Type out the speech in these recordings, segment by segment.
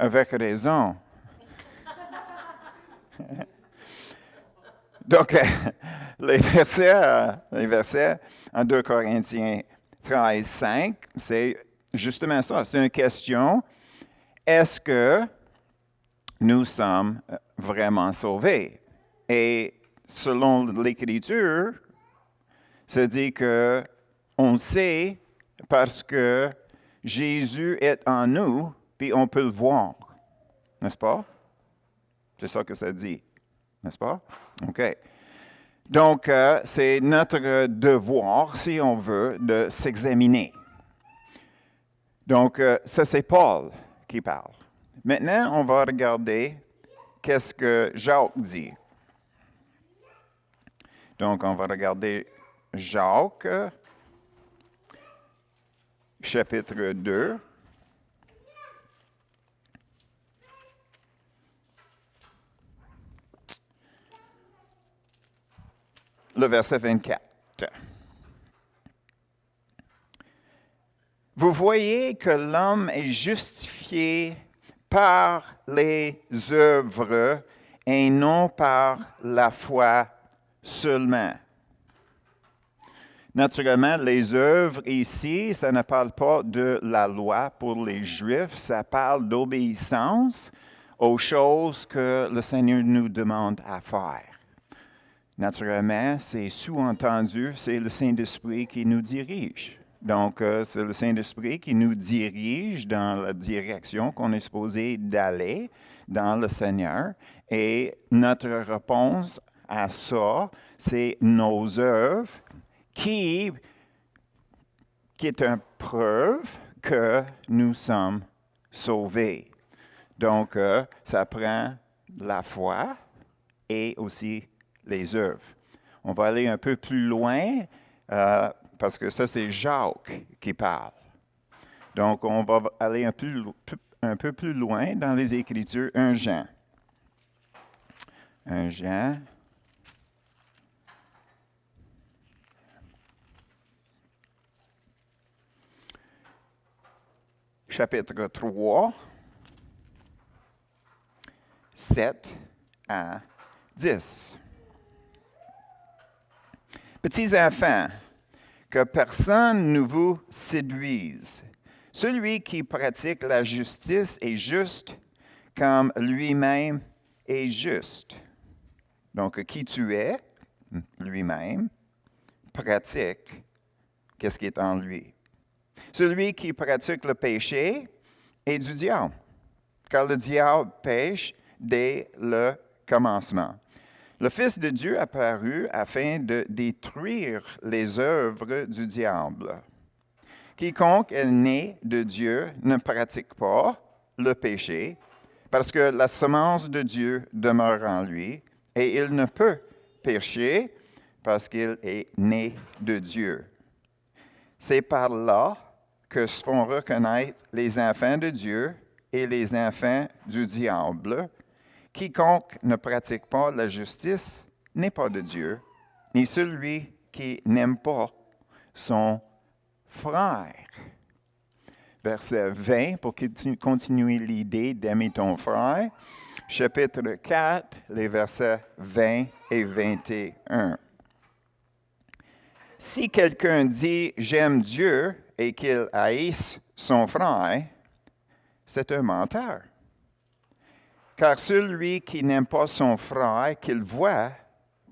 Avec raison. Donc, les versets en 2 Corinthiens 13, 5, c'est justement ça. C'est une question. Est-ce que nous sommes vraiment sauvés? Et selon l'Écriture, ça dit que on sait parce que Jésus est en nous, puis on peut le voir. N'est-ce pas? C'est ça que ça dit. N'est-ce pas? OK. Donc, c'est notre devoir, si on veut, de s'examiner. Donc, ça, c'est Paul qui parle. Maintenant, on va regarder qu'est-ce que Jacques dit. Donc, on va regarder Jacques, chapitre 2. Le verset 24. Vous voyez que l'homme est justifié par les œuvres et non par la foi seulement. Naturellement, les œuvres ici, ça ne parle pas de la loi pour les Juifs, ça parle d'obéissance aux choses que le Seigneur nous demande à faire. Naturellement, c'est sous-entendu, c'est le Saint-Esprit qui nous dirige. Donc, c'est le Saint-Esprit qui nous dirige dans la direction qu'on est supposé d'aller dans le Seigneur. Et notre réponse à ça, c'est nos œuvres qui est une preuve que nous sommes sauvés. Donc, ça prend la foi et aussi les œuvres. On va aller un peu plus loin, parce que ça, c'est Jacques qui parle. Donc, on va aller un peu plus loin dans les Écritures, 1 Jean. 1 Jean. Chapitre 3, 7 à 10. Petits enfants, que personne ne vous séduise. Celui qui pratique la justice est juste comme lui-même est juste. Donc, qui tu es, lui-même, pratique qu'est-ce qui est en lui. Celui qui pratique le péché est du diable, car le diable pêche dès le commencement. Le Fils de Dieu apparut afin de détruire les œuvres du diable. Quiconque est né de Dieu ne pratique pas le péché, parce que la semence de Dieu demeure en lui, et il ne peut pécher parce qu'il est né de Dieu. C'est par là que se font reconnaître les enfants de Dieu et les enfants du diable. Quiconque ne pratique pas la justice n'est pas de Dieu, ni celui qui n'aime pas son frère. Verset 20, pour continuer l'idée d'aimer ton frère. Chapitre 4, les versets 20 et 21. Si quelqu'un dit « j'aime Dieu » et qu'il haïsse son frère, c'est un menteur. Car celui qui n'aime pas son frère qu'il voit,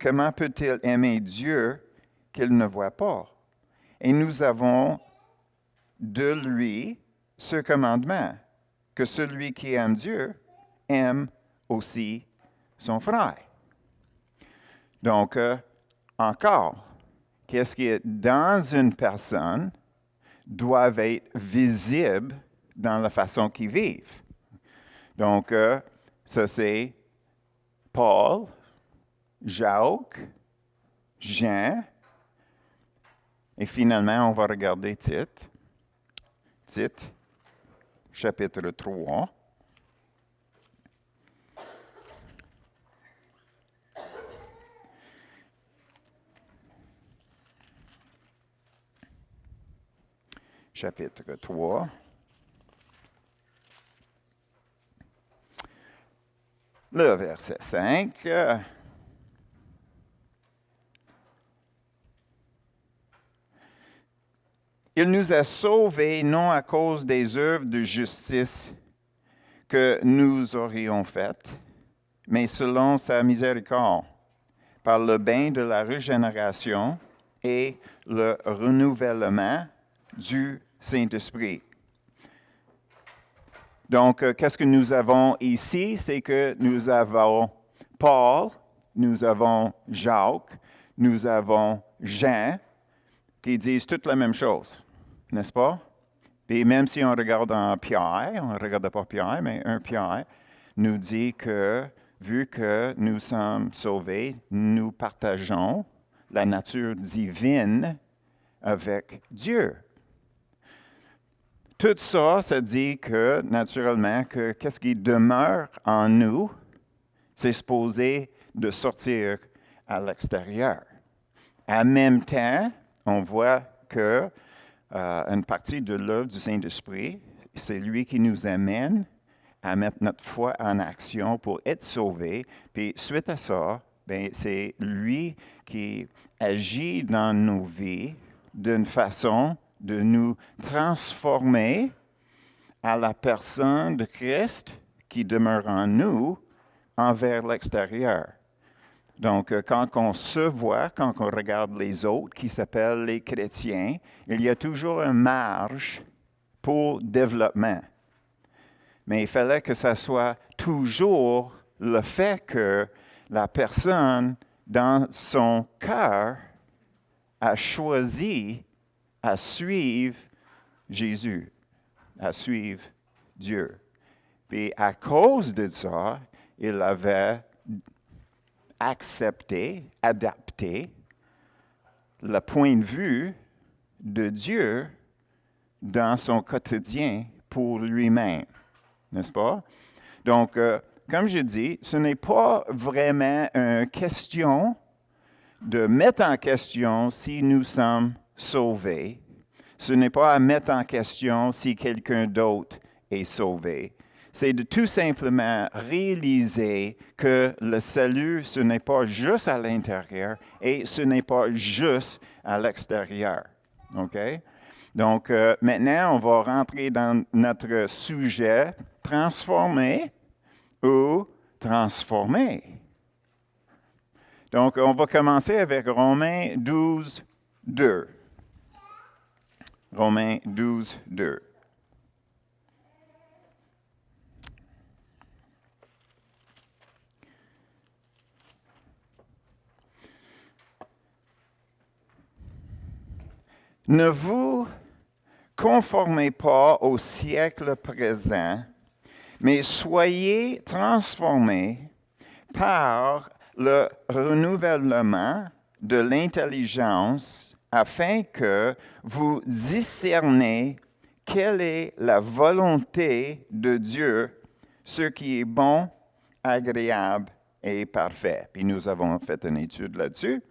comment peut-il aimer Dieu qu'il ne voit pas? Et nous avons de lui ce commandement, que celui qui aime Dieu aime aussi son frère. Donc, encore, qu'est-ce qui est dans une personne doit être visible dans la façon qu'ils vivent. Donc, ça c'est Paul, Jacques, Jean, et finalement, on va regarder Tite. Tite, chapitre 3. Chapitre 3. Le verset 5. Il nous a sauvés non à cause des œuvres de justice que nous aurions faites, mais selon sa miséricorde, par le bain de la régénération et le renouvellement du Saint-Esprit. Donc, qu'est-ce que nous avons ici? C'est que nous avons Paul, nous avons Jacques, nous avons Jean, qui disent toutes la même chose, n'est-ce pas? Et même si on regarde en Pierre, on ne regarde pas Pierre, mais un Pierre nous dit que, vu que nous sommes sauvés, nous partageons la nature divine avec Dieu. Tout ça, ça dit que, naturellement, que qu'est-ce qui demeure en nous, c'est supposé de sortir à l'extérieur. En même temps, on voit que une partie de l'œuvre du Saint-Esprit, c'est lui qui nous amène à mettre notre foi en action pour être sauvés. Puis suite à ça, bien, c'est lui qui agit dans nos vies d'une façon de nous transformer à la personne de Christ qui demeure en nous envers l'extérieur. Donc, quand on se voit, quand on regarde les autres qui s'appellent les chrétiens, il y a toujours une marge pour développement. Mais il fallait que ça soit toujours le fait que la personne, dans son cœur, a choisi à suivre Jésus, à suivre Dieu. Puis à cause de ça, il avait accepté, adapté le point de vue de Dieu dans son quotidien pour lui-même, n'est-ce pas? Donc, comme je dis, ce n'est pas vraiment une question de mettre en question si nous sommes sauvés. Ce n'est pas à mettre en question si quelqu'un d'autre est sauvé. C'est de tout simplement réaliser que le salut, ce n'est pas juste à l'intérieur et ce n'est pas juste à l'extérieur. OK? Donc, maintenant, on va rentrer dans notre sujet, transformer ou transformer. Donc, on va commencer avec Romains 12, 2. Romains 12, 2. Ne vous conformez pas au siècle présent, mais soyez transformés par le renouvellement de l'intelligence afin que vous discerniez quelle est la volonté de Dieu, ce qui est bon, agréable et parfait. Puis nous avons fait une étude là-dessus.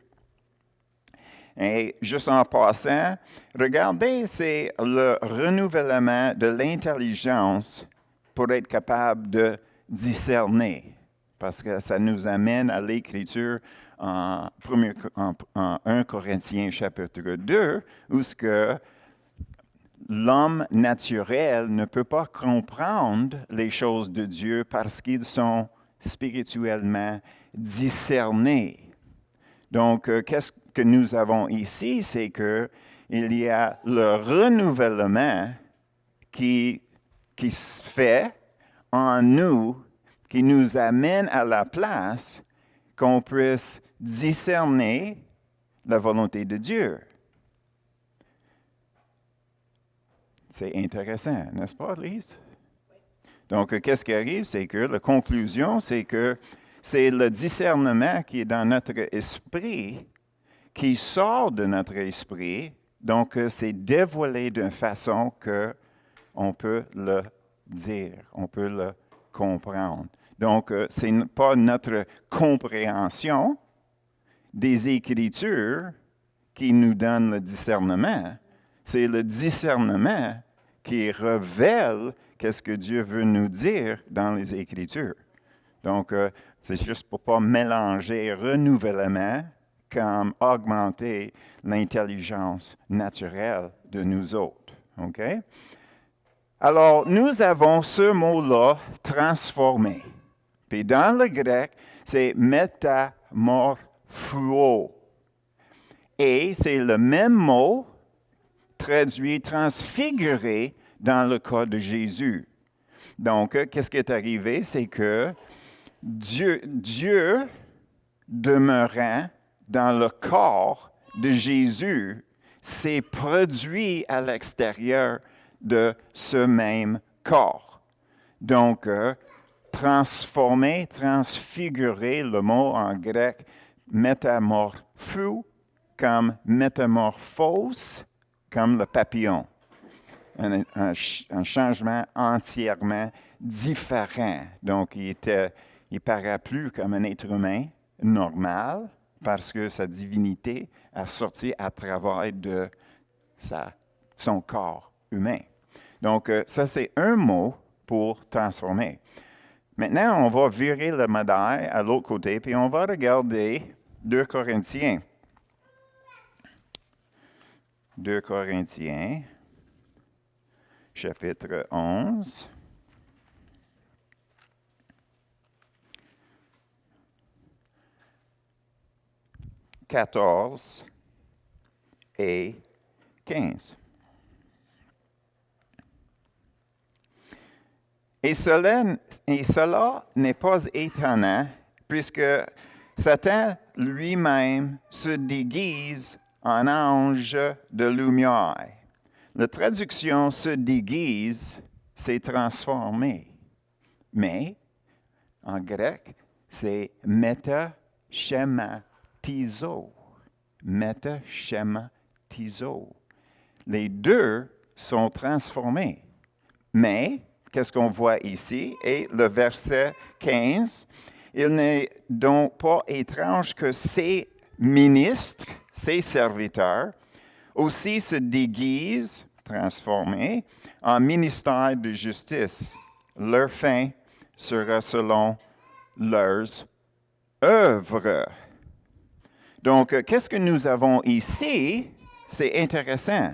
Et juste en passant, regardez, c'est le renouvellement de l'intelligence pour être capable de discerner. Parce que ça nous amène à l'Écriture en 1 Corinthiens chapitre 2, où ce que l'homme naturel ne peut pas comprendre les choses de Dieu parce qu'ils sont spirituellement discernés. Donc, qu'est-ce que nous avons ici, c'est qu'il y a le renouvellement qui se fait en nous, qui nous amène à la place qu'on puisse discerner la volonté de Dieu. C'est intéressant, n'est-ce pas, Lise? Donc, qu'est-ce qui arrive? C'est que la conclusion, c'est que c'est le discernement qui est dans notre esprit, qui sort de notre esprit. Donc, c'est dévoilé d'une façon qu'on peut le dire, on peut le comprendre. Donc, ce n'est pas notre compréhension des Écritures qui nous donne le discernement. C'est le discernement qui révèle qu'est-ce que Dieu veut nous dire dans les Écritures. Donc, c'est juste pour ne pas mélanger renouvellement comme augmenter l'intelligence naturelle de nous autres. OK? Alors, nous avons ce mot-là, transformer. Puis dans le grec, c'est métamorpho. Et c'est le même mot traduit transfiguré dans le cas de Jésus. Donc, qu'est-ce qui est arrivé? C'est que Dieu demeurant dans le corps de Jésus, s'est produit à l'extérieur de ce même corps. Donc, transformer, transfigurer, le mot en grec métamorphou, comme métamorphose, comme le papillon. Un changement entièrement différent. Donc, il ne paraît plus comme un être humain normal parce que sa divinité a sorti à travers de son corps humain. Donc, ça, c'est un mot pour transformer. Maintenant, on va virer la médaille à l'autre côté, puis on va regarder 2 Corinthiens. 2 Corinthiens, chapitre 11. « 14 et 15. Et cela n'est pas étonnant, puisque Satan lui-même se déguise en ange de lumière. La traduction se déguise, c'est transformé. Mais, en grec, c'est métaschematizo. Métaschematizo. Les deux sont transformés. Mais, qu'est-ce qu'on voit ici? Et le verset 15, il n'est donc pas étrange que ces ministres, ces serviteurs, aussi se déguisent, transformés, en ministère de justice. Leur fin sera selon leurs œuvres. Donc, qu'est-ce que nous avons ici? C'est intéressant.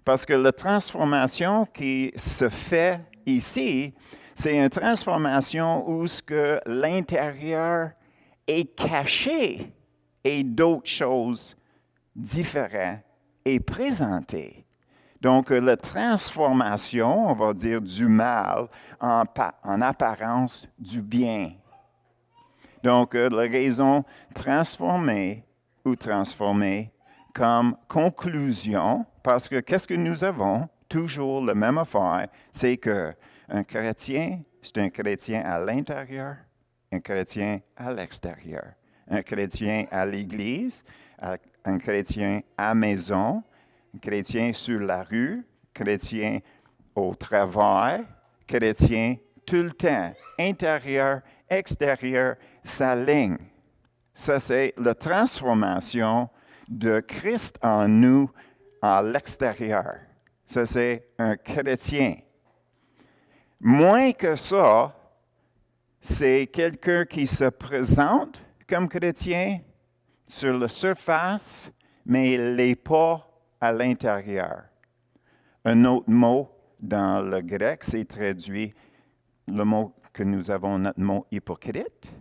Parce que la transformation qui se fait ici, c'est une transformation où ce que l'intérieur est caché et d'autres choses différentes est présentées. Donc, la transformation, on va dire, du mal en apparence du bien. Donc, la raison transformée ou transformée comme conclusion, parce que qu'est-ce que nous avons? Toujours la même affaire, c'est qu'un chrétien, c'est un chrétien à l'intérieur, un chrétien à l'extérieur. Un chrétien à l'église, un chrétien à maison, un chrétien sur la rue, chrétien au travail, chrétien tout le temps, intérieur, extérieur, sa ligne. Ça, c'est la transformation de Christ en nous, à l'extérieur. Ça, c'est un chrétien. Moins que ça, c'est quelqu'un qui se présente comme chrétien sur la surface, mais il n'est pas à l'intérieur. Un autre mot dans le grec, c'est traduit le mot que nous avons, notre mot hypocrite.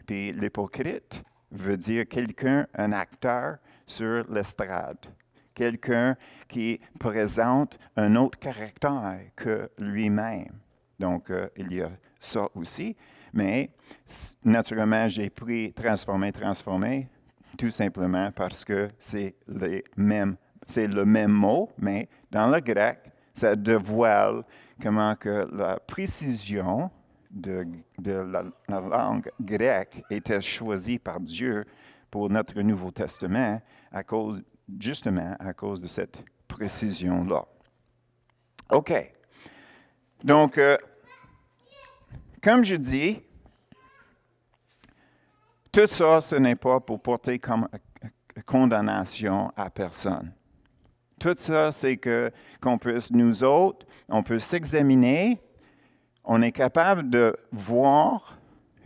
Puis l'hypocrite veut dire quelqu'un, un acteur sur l'estrade. Quelqu'un qui présente un autre caractère que lui-même. Donc, il y a ça aussi. Mais, naturellement, j'ai pris transformer, tout simplement parce que c'est le même mot, mais dans le grec, ça dévoile comment que la précision de la langue grecque était choisie par Dieu pour notre Nouveau Testament justement à cause de cette précision-là. OK. Donc, comme je dis, tout ça, ce n'est pas pour porter comme condamnation à personne. Tout ça, c'est qu'on puisse, nous autres, on peut s'examiner, on est capable de voir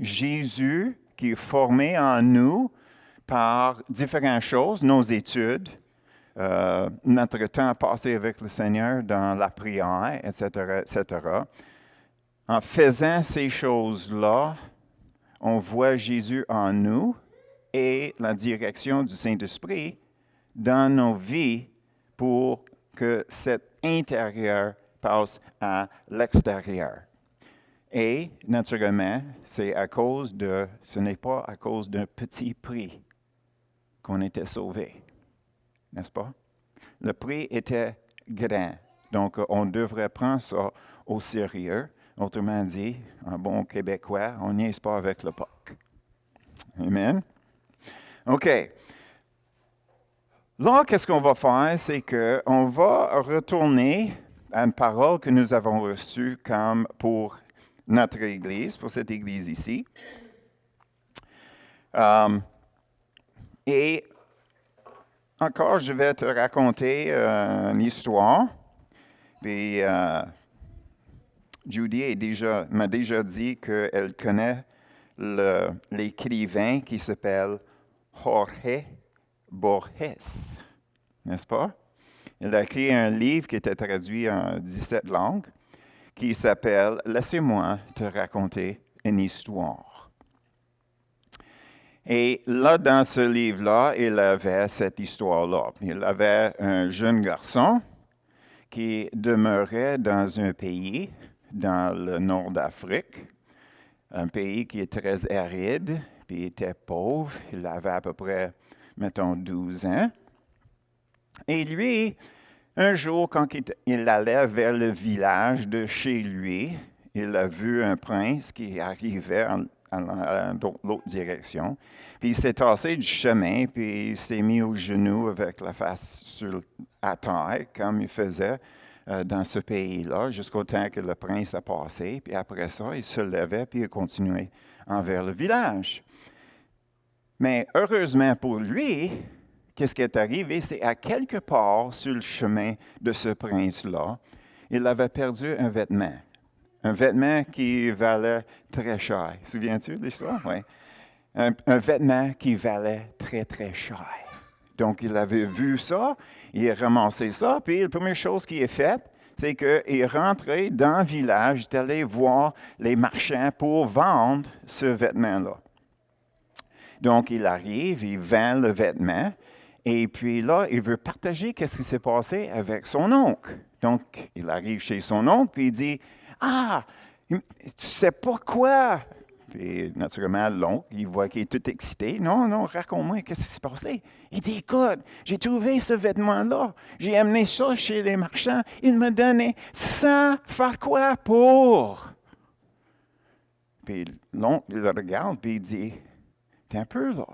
Jésus qui est formé en nous par différentes choses, nos études, notre temps passé avec le Seigneur dans la prière, etc., etc. En faisant ces choses-là, on voit Jésus en nous et la direction du Saint-Esprit dans nos vies pour que cet intérieur passe à l'extérieur. Et, naturellement, ce n'est pas à cause d'un petit prix qu'on était sauvé, n'est-ce pas? Le prix était grand, donc on devrait prendre ça au sérieux. Autrement dit, en bon québécois, on n'y est pas avec le POC. Amen? OK. Là, qu'est-ce qu'on va faire? C'est qu'on va retourner à une parole que nous avons reçue comme pour notre Église, pour cette Église ici. Et encore, je vais te raconter une histoire. Puis, Judy m'a déjà dit qu'elle connaît l'écrivain qui s'appelle Jorge Borges, n'est-ce pas? Il a écrit un livre qui était traduit en 17 langues, qui s'appelle « Laissez-moi te raconter une histoire ». Et là, dans ce livre-là, il avait cette histoire-là. Il avait un jeune garçon qui demeurait dans un pays dans le nord d'Afrique, un pays qui est très aride, puis il était pauvre. Il avait à peu près, mettons, 12 ans. Et lui, un jour, quand il allait vers le village de chez lui, il a vu un prince qui arrivait dans l'autre direction. Puis il s'est tassé du chemin, puis il s'est mis au genou avec la face à terre, comme il faisait dans ce pays-là, jusqu'au temps que le prince a passé. Puis après ça, il se levait, puis il continuait envers le village. Mais heureusement pour lui, qu'est-ce qui est arrivé? C'est à quelque part sur le chemin de ce prince-là, il avait perdu un vêtement. Un vêtement qui valait très cher. Souviens-tu de l'histoire? Oui. Un vêtement qui valait très, très cher. Donc, il avait vu ça, il a ramassé ça, puis la première chose qu'il a faite, c'est qu'il est rentré dans le village, il est allé voir les marchands pour vendre ce vêtement-là. Donc, il arrive, il vend le vêtement, et puis là, il veut partager ce qui s'est passé avec son oncle. Donc, il arrive chez son oncle, puis il dit, « Ah, tu sais pas quoi? » Puis, naturellement, l'oncle, il voit qu'il est tout excité. « Non, raconte-moi, qu'est-ce qui s'est passé? » Il dit, « Écoute, j'ai trouvé ce vêtement-là. J'ai amené ça chez les marchands. Ils me donnaient 100 faire quoi pour? » Puis, l'oncle, il le regarde, puis il dit, « T'es un peu là.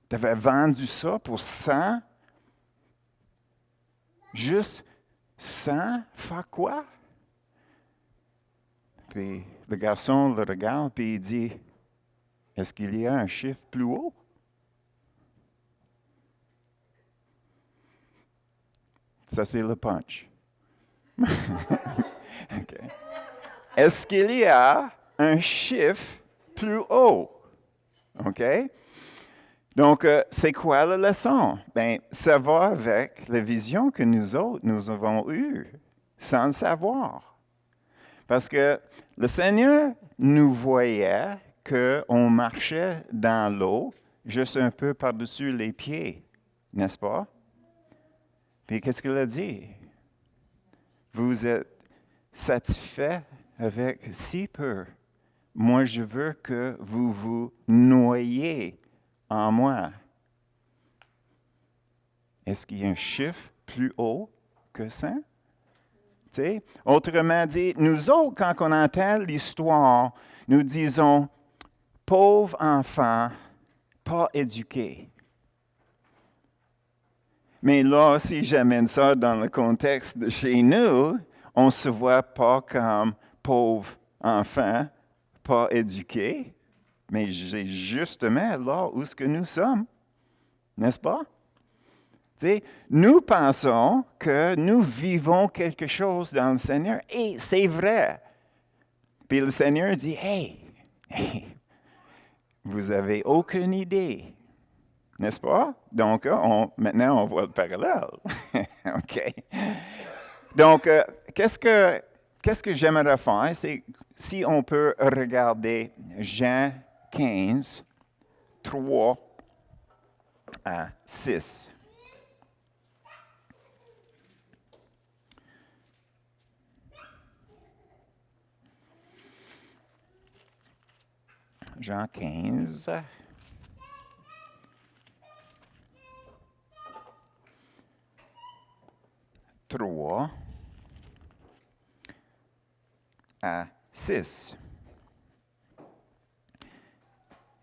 Tu avais vendu ça pour 100? Juste 100 faire quoi? » Puis le garçon le regarde, puis il dit, « Est-ce qu'il y a un chiffre plus haut? » Ça, c'est le punch. Okay. Est-ce qu'il y a un chiffre plus haut? OK? Donc, c'est quoi la leçon? Bien, ça va avec la vision que nous autres, nous avons eue, sans le savoir. Parce que le Seigneur nous voyait qu'on marchait dans l'eau, juste un peu par-dessus les pieds, n'est-ce pas? Puis qu'est-ce qu'il a dit? Vous êtes satisfait avec si peu. Moi, je veux que vous vous noyiez en moi. Est-ce qu'il y a un chiffre plus haut que ça? T'sais? Autrement dit, nous autres, quand on entend l'histoire, nous disons « pauvre enfant, pas éduqué ». Mais là, si j'amène ça dans le contexte de chez nous, on ne se voit pas comme pauvre enfant, pas éduqué, mais c'est justement là où ce que nous sommes, n'est-ce pas? T'sais, nous pensons que nous vivons quelque chose dans le Seigneur, et c'est vrai. Puis le Seigneur dit, hey, Vous n'avez aucune idée, n'est-ce pas? Donc, maintenant, on voit le parallèle. OK. Donc, qu'est-ce que j'aimerais faire, c'est si on peut regarder Jean 15, 3 à 6. Jean 15. 3 à 6.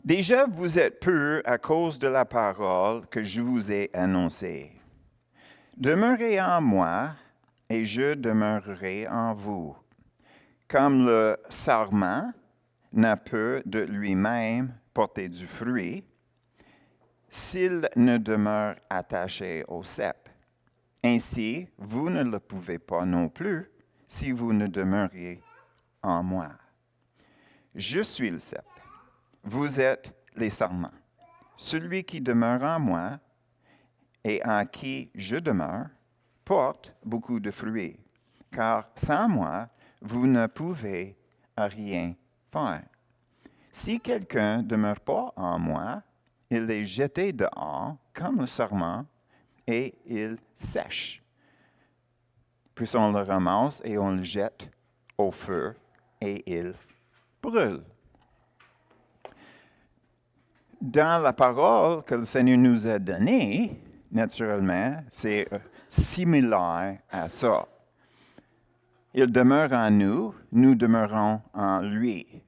Déjà, vous êtes purs à cause de la parole que je vous ai annoncée. Demeurez en moi et je demeurerai en vous. Comme le sarment n'a peut de lui-même porter du fruit, s'il ne demeure attaché au cep. Ainsi, vous ne le pouvez pas non plus si vous ne demeurez en moi. Je suis le cep. Vous êtes les sarments. Celui qui demeure en moi et en qui je demeure porte beaucoup de fruits, car sans moi, vous ne pouvez rien faire. Si quelqu'un ne demeure pas en moi, il est jeté dehors comme le sarment et il sèche. Puis on le ramasse et on le jette au feu et il brûle. Dans la parole que le Seigneur nous a donnée, naturellement, c'est similaire à ça. Il demeure en nous, nous demeurons en lui,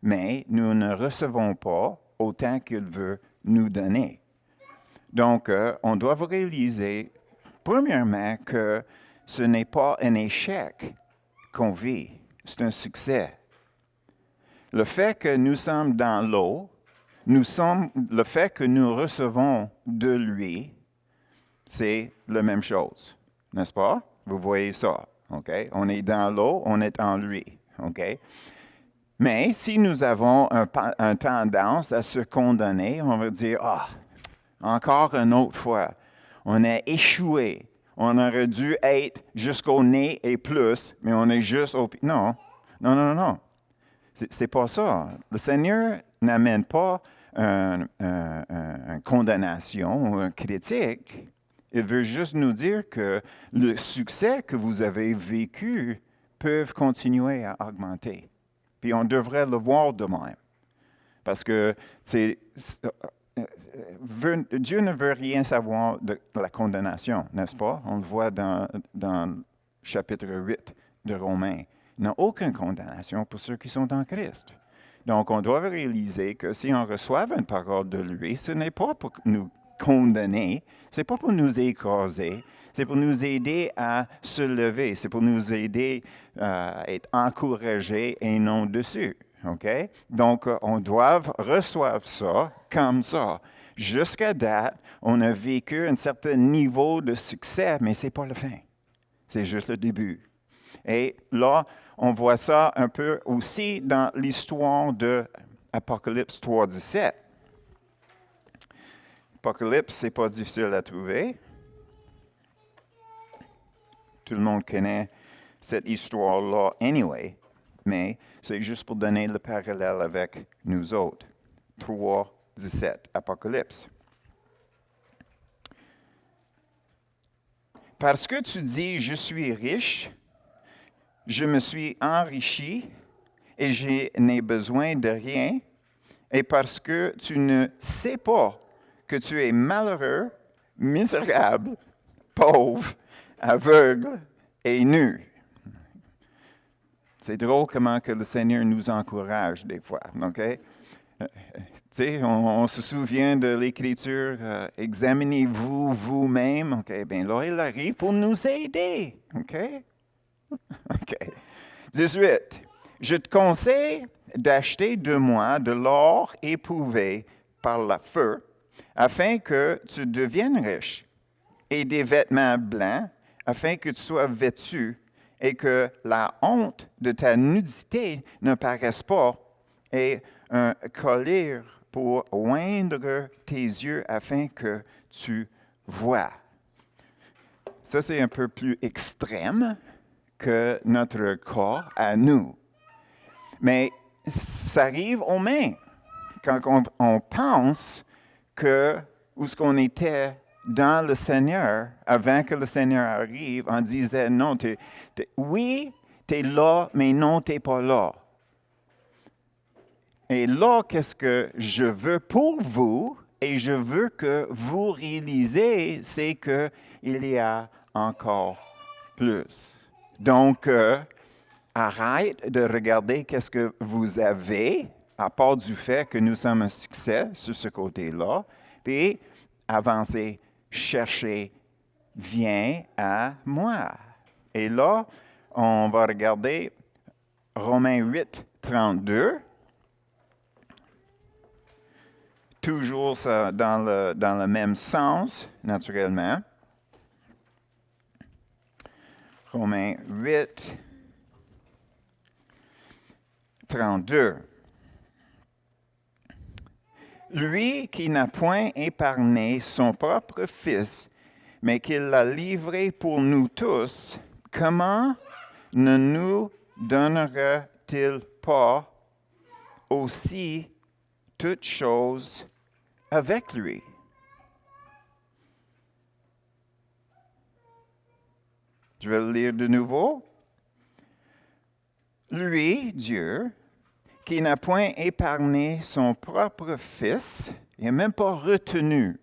mais nous ne recevons pas autant qu'il veut nous donner. Donc, on doit réaliser, premièrement, que ce n'est pas un échec qu'on vit, c'est un succès. Le fait que nous sommes dans l'eau, le fait que nous recevons de lui, c'est la même chose, n'est-ce pas? Vous voyez ça, OK? On est dans l'eau, on est en lui, OK? Mais si nous avons une tendance à se condamner, on va dire, encore une autre fois, on a échoué. On aurait dû être jusqu'au nez et plus, mais on est juste au pied. Non. C'est pas ça. Le Seigneur n'amène pas une condamnation ou une critique. Il veut juste nous dire que le succès que vous avez vécu peut continuer à augmenter. Puis on devrait le voir de même. Parce que Dieu ne veut rien savoir de la condamnation, n'est-ce pas? On le voit dans le chapitre 8 de Romains. Il n'y a aucune condamnation pour ceux qui sont en Christ. Donc, on doit réaliser que si on reçoit une parole de lui, ce n'est pas pour nous condamner, ce n'est pas pour nous écraser, c'est pour nous aider à se lever, c'est pour nous aider à être encouragés et non dessus. OK? Donc, on doit recevoir ça comme ça. Jusqu'à date, on a vécu un certain niveau de succès, mais ce n'est pas la fin. C'est juste le début. Et là, on voit ça un peu aussi dans l'histoire de Apocalypse 3:17. Apocalypse, ce n'est pas difficile à trouver. Tout le monde connaît cette histoire-là anyway, mais c'est juste pour donner le parallèle avec nous autres. 3:17, Apocalypse. Parce que tu dis, je suis riche, je me suis enrichi et je n'ai besoin de rien, et parce que tu ne sais pas que tu es malheureux, misérable, pauvre, aveugle et nu. C'est drôle comment que le Seigneur nous encourage des fois, OK? On se souvient de l'Écriture, examinez-vous vous-même, OK? Bien là, il arrive pour nous aider, OK? OK. 18. Je te conseille d'acheter de moi de l'or éprouvé par le feu, afin que tu deviennes riche, et des vêtements blancs, afin que tu sois vêtu, et que la honte de ta nudité ne paraisse pas, et un collier pour oindre tes yeux afin que tu vois. Ça, c'est un peu plus extrême que notre corps à nous. Mais ça arrive aux mains. Quand on pense que où est-ce qu'on était dans le Seigneur, avant que le Seigneur arrive, on disait non, oui, tu es là, mais non, tu n'es pas là. Et là, qu'est-ce que je veux pour vous, et je veux que vous réalisez, c'est qu'il y a encore plus. Donc, arrête de regarder qu'est-ce que vous avez, à part du fait que nous sommes un succès sur ce côté-là, puis avancez, cherchez, viens à moi. Et là, on va regarder Romains 8, 32. Toujours ça dans le même sens, naturellement. Romains 8, 32. Lui qui n'a point épargné son propre Fils, mais qui l'a livré pour nous tous, comment ne nous donnera-t-il pas aussi toutes choses avec lui? Je vais le lire de nouveau. Lui, Dieu, qui n'a point épargné son propre Fils, il n'a même pas retenu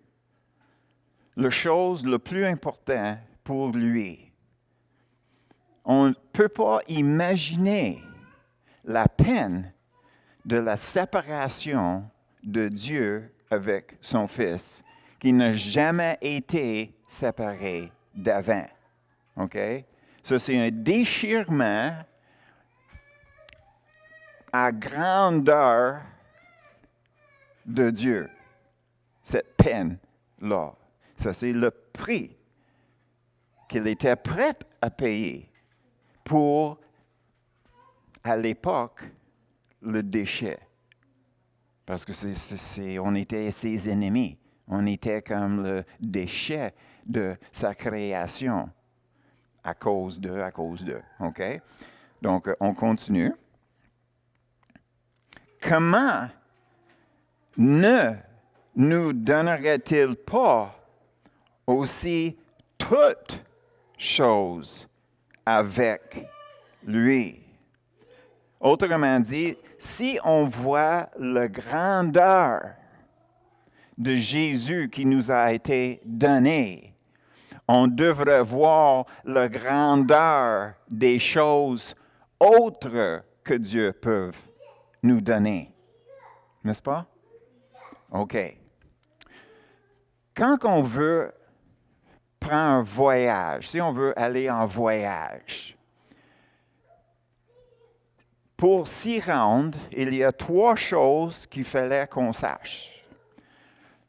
la chose la plus importante pour lui. On ne peut pas imaginer la peine de la séparation de Dieu avec son Fils, qui n'a jamais été séparé d'avant. OK? Ça, c'est un déchirement à grandeur de Dieu, cette peine-là. Ça, c'est le prix qu'il était prêt à payer pour, à l'époque, le déchet. Parce que on était ses ennemis. On était comme le déchet de sa création à cause de. OK? Donc, on continue. Comment ne nous donnerait-il pas aussi toutes choses avec lui? Autrement dit, si on voit la grandeur de Jésus qui nous a été donné, on devrait voir la grandeur des choses autres que Dieu peut nous donner. N'est-ce pas? OK. Quand on veut prendre un voyage, si on veut aller en voyage, pour s'y rendre, il y a 3 choses qu'il fallait qu'on sache.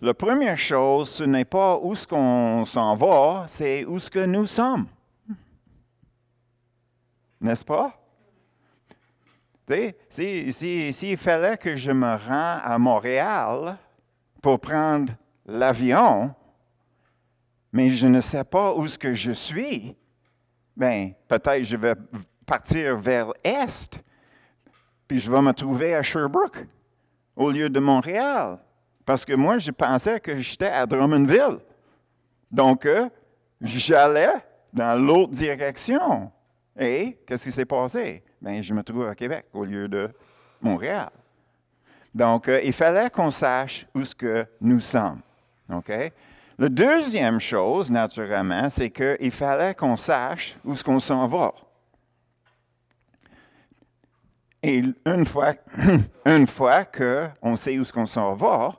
La première chose, ce n'est pas où est-ce qu'on s'en va, c'est où est-ce que nous sommes. N'est-ce pas? S'il fallait que je me rende à Montréal pour prendre l'avion, mais je ne sais pas où est-ce que je suis, bien, peut-être je vais partir vers l'Est, puis je vais me trouver à Sherbrooke au lieu de Montréal. Parce que moi, je pensais que j'étais à Drummondville. Donc, j'allais dans l'autre direction. Et qu'est-ce qui s'est passé? Bien, je me trouve à Québec au lieu de Montréal. Donc, il fallait qu'on sache où ce que nous sommes. OK? La deuxième chose, naturellement, c'est qu'il fallait qu'on sache où est-ce qu'on s'en va. Et une fois qu'on sait où est-ce qu'on s'en va,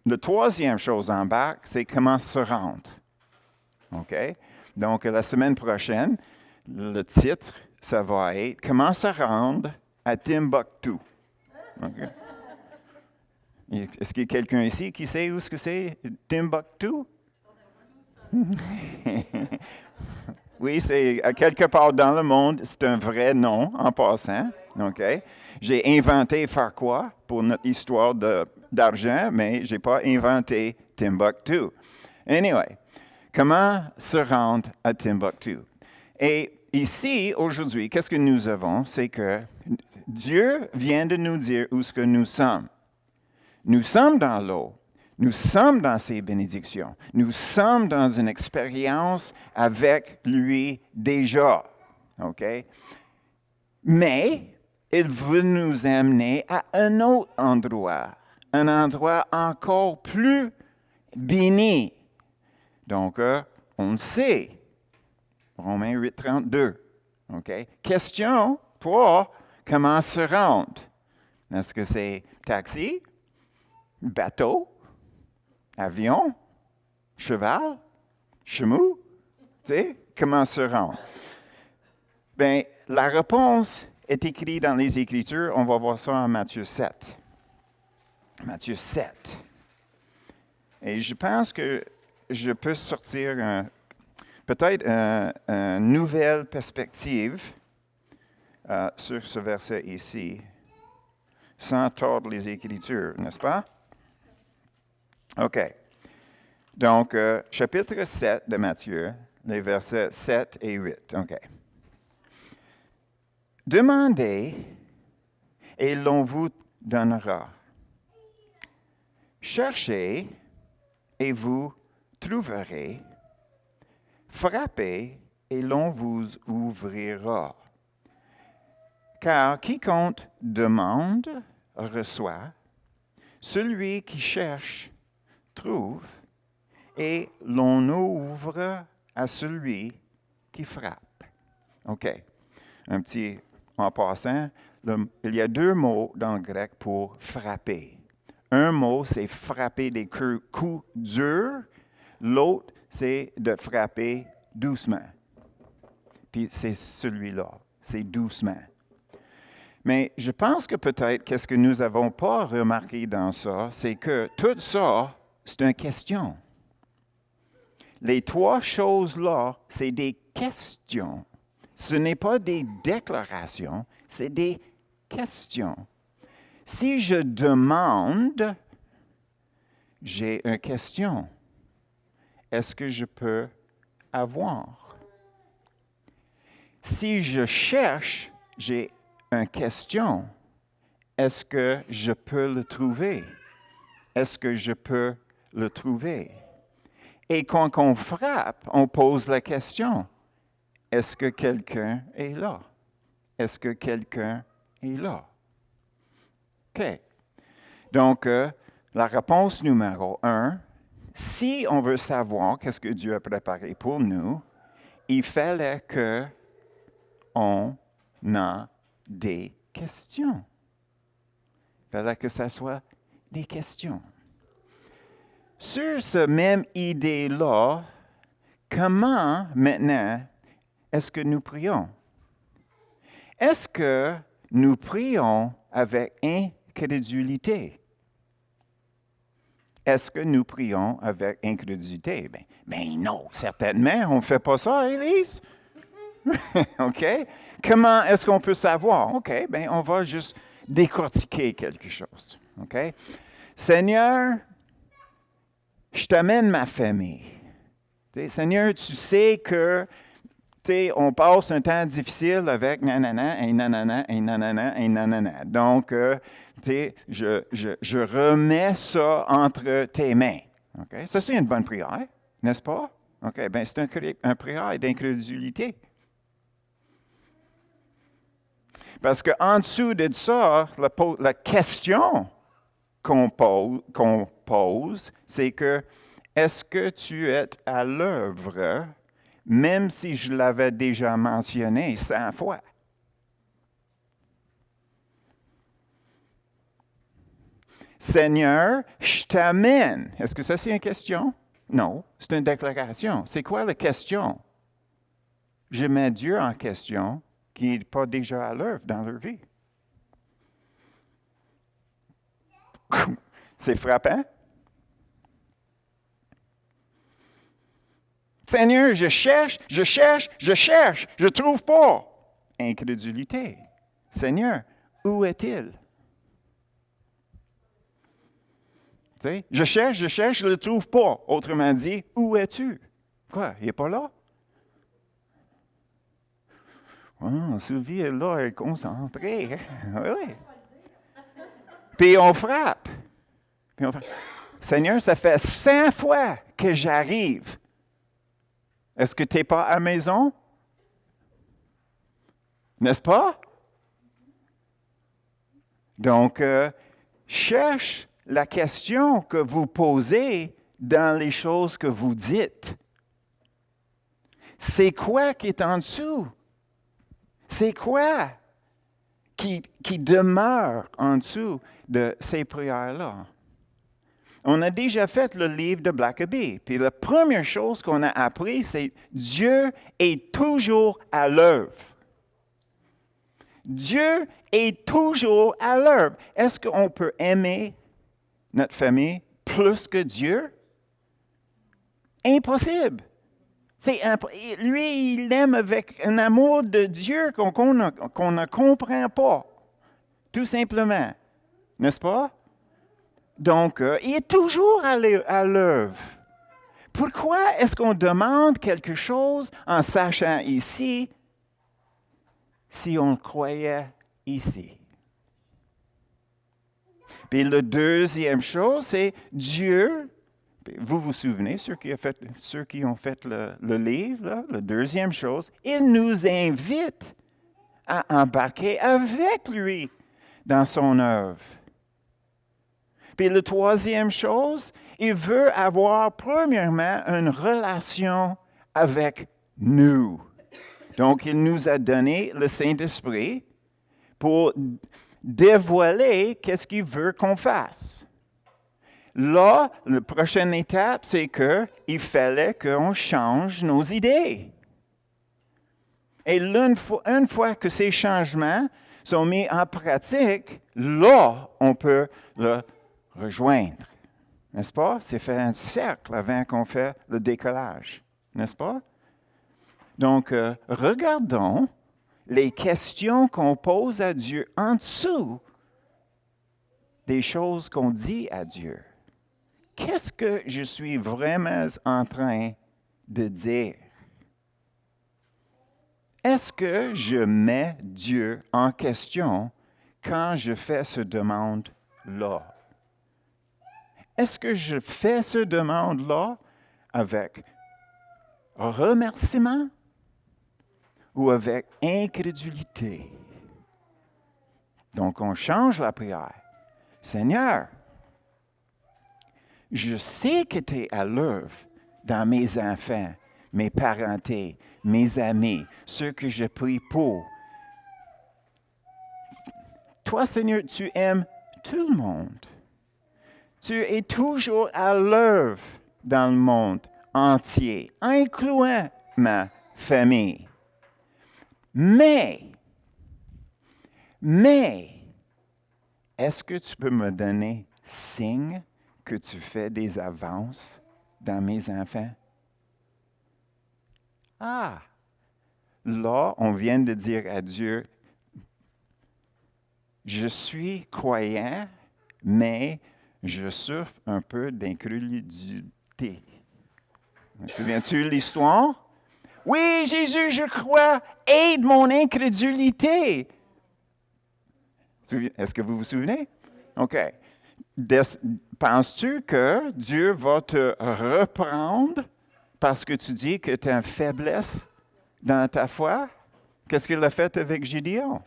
la troisième chose en bas, c'est comment se rendre. OK? Donc, la semaine prochaine, le titre, ça va être « Comment se rendre à Timbuktu ». Okay? Est-ce qu'il y a quelqu'un ici qui sait où ce que c'est Timbuktu? Oui, c'est quelque part dans le monde, c'est un vrai nom en passant. OK? J'ai inventé Farquhar pour notre histoire de d'argent, mais je n'ai pas inventé Timbuktu. Anyway, comment se rendre à Timbuktu? Et ici, aujourd'hui, qu'est-ce que nous avons? C'est que Dieu vient de nous dire où ce que nous sommes. Nous sommes dans l'eau. Nous sommes dans ses bénédictions. Nous sommes dans une expérience avec lui déjà. OK? Mais il veut nous amener à un autre endroit, un endroit encore plus béni. Donc, on le sait. Romains 8, 32. OK? Question 3, comment se rendre? Est-ce que c'est taxi, bateau, avion, cheval, chemou? Tu sais, comment se rendre? Bien, la réponse est écrite dans les Écritures. On va voir ça en Matthieu 7. Matthieu 7. Et je pense que je peux sortir peut-être une nouvelle perspective sur ce verset ici, sans tordre les Écritures, n'est-ce pas? OK. Donc, chapitre 7 de Matthieu, les versets 7 et 8. OK. Demandez et l'on vous donnera. Cherchez et vous trouverez. Frappez et l'on vous ouvrira. Car quiconque demande, reçoit. Celui qui cherche, trouve. Et l'on ouvre à celui qui frappe. OK. Un petit en passant, il y a 2 mots dans le grec pour frapper. Un mot, c'est frapper des coups durs. L'autre, c'est de frapper doucement. Puis c'est celui-là, c'est doucement. Mais je pense que peut-être, qu'est-ce que nous n'avons pas remarqué dans ça, c'est que tout ça, c'est une question. Les 3 choses-là, c'est des questions. Ce n'est pas des déclarations, c'est des questions. Si je demande, j'ai une question. Est-ce que je peux avoir? Si je cherche, j'ai une question. Est-ce que je peux le trouver? Est-ce que je peux le trouver? Et quand on frappe, on pose la question. Est-ce que quelqu'un est là? Est-ce que quelqu'un est là? OK. Donc, la réponse numéro 1, si on veut savoir qu'est-ce que Dieu a préparé pour nous, il fallait qu'on ait des questions. Il fallait que ça soit des questions. Sur cette même idée-là, comment maintenant est-ce que nous prions? Est-ce que nous prions avec incrédulité? Est-ce que nous prions avec incrédulité? Ben non, certainement, on ne fait pas ça, Élise. OK? Comment est-ce qu'on peut savoir? OK, bien, on va juste décortiquer quelque chose. OK? Seigneur, je t'amène ma famille. Seigneur, tu sais que on passe un temps difficile avec nanana, et nanana, et nanana, et nanana. Donc, je remets ça entre tes mains. Okay? Ça, c'est une bonne prière, n'est-ce pas? OK, bien, c'est un prière d'incrédulité. Parce qu'en dessous de ça, la question qu'on pose, c'est que, est-ce que tu es à l'œuvre, même si je l'avais déjà mentionné 100 fois? Seigneur, je t'amène. Est-ce que ça, c'est une question? Non, c'est une déclaration. C'est quoi la question? Je mets Dieu en question qui n'est pas déjà à l'œuvre dans leur vie. C'est frappant. Seigneur, je cherche, je trouve pas. Incrédulité. Seigneur, où est-il? Tu sais, je cherche, je ne le trouve pas. Autrement dit, où es-tu? Quoi, il n'est pas là? Oh, Sylvie est là, elle est concentrée. Oui, oui. Puis on frappe. Seigneur, ça fait 100 fois que j'arrive. Est-ce que tu n'es pas à la maison? N'est-ce pas? Donc, cherche la question que vous posez dans les choses que vous dites. C'est quoi qui est en dessous? C'est quoi qui demeure en dessous de ces prières-là? On a déjà fait le livre de Blackaby. Puis la première chose qu'on a appris, c'est Dieu est toujours à l'œuvre. Dieu est toujours à l'œuvre. Est-ce qu'on peut aimer notre famille plus que Dieu? Impossible. Lui, il l'aime avec un amour de Dieu qu'on ne comprend pas. Tout simplement. N'est-ce pas? Donc, il est toujours à l'œuvre. Pourquoi est-ce qu'on demande quelque chose en sachant ici si on le croyait ici? Puis la deuxième chose, c'est Dieu. Vous vous souvenez, ceux qui ont fait le livre, là, la deuxième chose, il nous invite à embarquer avec lui dans son œuvre. Puis la troisième chose, il veut avoir premièrement une relation avec nous. Donc, il nous a donné le Saint-Esprit pour dévoiler qu'est-ce qu'il veut qu'on fasse. Là, la prochaine étape, c'est qu'il fallait qu'on change nos idées. Et une fois que ces changements sont mis en pratique, là, on peut le rejoindre. N'est-ce pas? C'est faire un cercle avant qu'on fait le décollage. N'est-ce pas? Donc, regardons les questions qu'on pose à Dieu en dessous des choses qu'on dit à Dieu. Qu'est-ce que je suis vraiment en train de dire? Est-ce que je mets Dieu en question quand je fais cette demande-là? Est-ce que je fais cette demande-là avec remerciement ou avec incrédulité? Donc, on change la prière. Seigneur, je sais que tu es à l'œuvre dans mes enfants, mes parentés, mes amis, ceux que je prie pour. Toi, Seigneur, tu aimes tout le monde. Tu es toujours à l'œuvre dans le monde entier, incluant ma famille. Mais, est-ce que tu peux me donner signe que tu fais des avances dans mes enfants? Ah, là, on vient de dire à Dieu, je suis croyant, mais je souffre un peu d'incrédulité. Te souviens-tu de l'histoire? Oui, Jésus, je crois, aide mon incrédulité. Est-ce que vous vous souvenez? OK. Penses-tu que Dieu va te reprendre parce que tu dis que tu as une faiblesse dans ta foi? Qu'est-ce qu'il a fait avec Gédéon?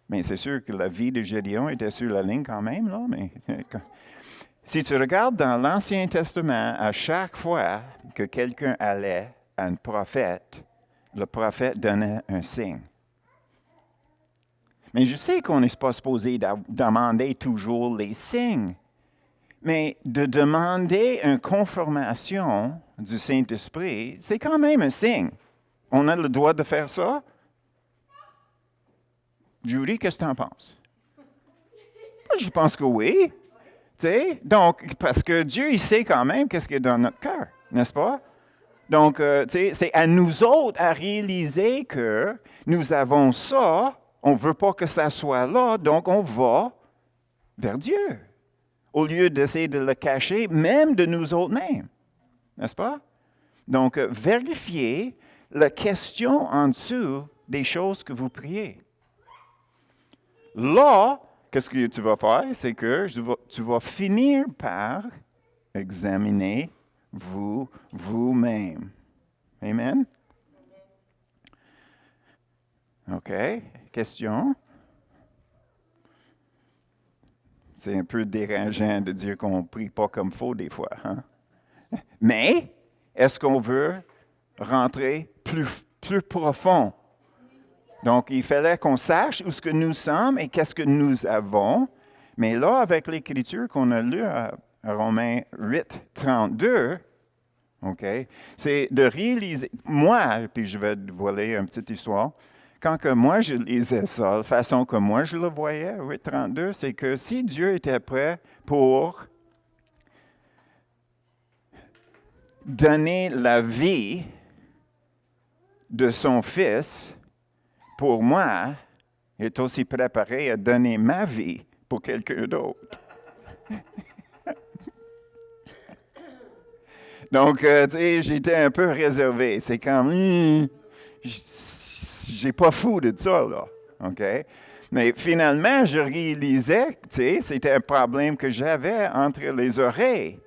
Mais c'est sûr que la vie de Gédéon était sur la ligne quand même, là, mais si tu regardes dans l'Ancien Testament, à chaque fois que quelqu'un allait à un prophète, le prophète donnait un signe. Mais je sais qu'on n'est pas supposé demander toujours les signes, mais de demander une confirmation du Saint-Esprit, c'est quand même un signe. On a le droit de faire ça? Julie, qu'est-ce que tu en penses? Je pense que oui. T'sais? Donc, parce que Dieu, il sait quand même qu'est-ce qu'il y a dans notre cœur, n'est-ce pas? Donc, c'est à nous autres à réaliser que nous avons ça, on ne veut pas que ça soit là, donc on va vers Dieu. au lieu d'essayer de le cacher, même de nous autres mêmes. N'est-ce pas? Donc, vérifiez la question en dessous des choses que vous priez. Là, qu'est-ce que tu vas faire? C'est que tu vas finir par examiner vous-même. Amen? OK. Question? C'est un peu dérangeant de dire qu'on ne prie pas comme faut des fois. Hein? Mais, est-ce qu'on veut rentrer plus profond? Donc, il fallait qu'on sache où ce que nous sommes et qu'est-ce que nous avons. Mais là, avec l'Écriture qu'on a lue à Romains 8, 32, OK, c'est de réaliser, moi, puis je vais te voiler une petite histoire, quand que moi je lisais ça, la façon que moi je le voyais, 8, 32, c'est que si Dieu était prêt pour donner la vie de son Fils, pour moi, il est aussi préparé à donner ma vie pour quelqu'un d'autre. Donc, tu sais, j'étais un peu réservé. C'est comme, j'ai pas fou de ça, là. OK? Mais finalement, je réalisais, tu sais, c'était un problème que j'avais entre les oreilles.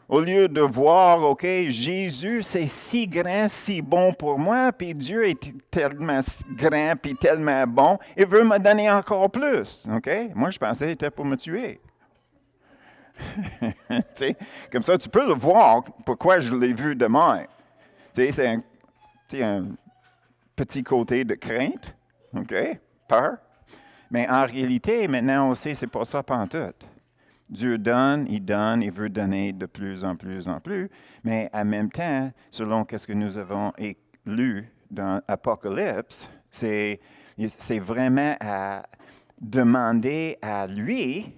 Au lieu de voir, OK, Jésus, c'est si grand, si bon pour moi, puis Dieu est tellement grand, puis tellement bon, il veut me donner encore plus, OK? Moi, je pensais qu'il était pour me tuer. Comme ça, tu peux le voir, pourquoi je l'ai vu de même. C'est un petit côté de crainte, OK? Peur. Mais en réalité, maintenant, on sait que ce n'est pas ça pantoute. Dieu donne, il veut donner de plus en plus en plus, mais en même temps, selon ce que nous avons lu dans Apocalypse, c'est vraiment à demander à lui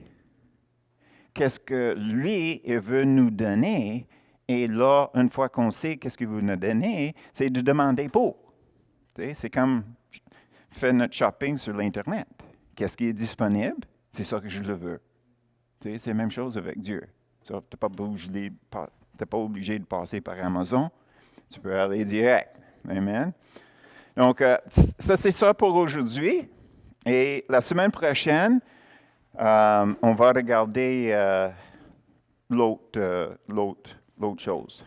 qu'est-ce que lui il veut nous donner, et là, une fois qu'on sait qu'est-ce qu'il veut nous donner, c'est de demander pour. C'est comme faire notre shopping sur l'Internet. Qu'est-ce qui est disponible? C'est ça que je le veux. C'est la même chose avec Dieu. Tu n'es pas obligé de passer par Amazon. Tu peux aller direct. Amen. Donc, ça, c'est ça pour aujourd'hui. Et la semaine prochaine, on va regarder l'autre chose.